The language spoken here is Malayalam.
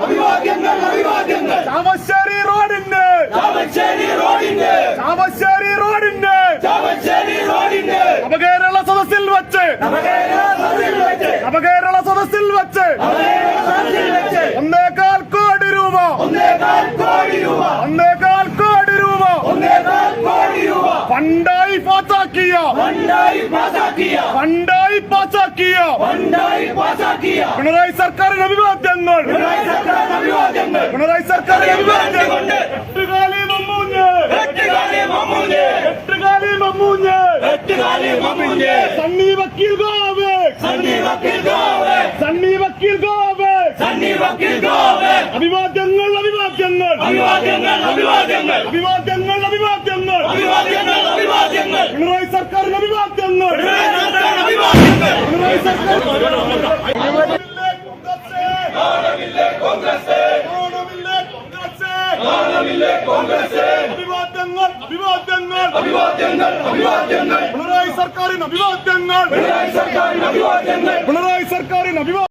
അഭിവാദ്യങ്ങൾ ചാവശ്ശേരി റോഡിന്റെ നവകേരള സദസ്സിൽ വെച്ച് 1.25 കോടി രൂപ ഫണ്ടായി പാസാക്കിയ പിണറായി സർക്കാരിന് അഭിവാദ്യങ്ങൾ. എട്ടുകാലി മമ്മൂഞ്ഞ് സണ്ണി വക്കീൽ ഗോവേ അഭിവാദ്യങ്ങൾ പിണറായി സർക്കാരിന് അഭിവാദ്യങ്ങൾ. അഭിവാദ്യങ്ങൾ പിണറായി സർക്കാരിന് അഭിവാദ്യങ്ങൾ.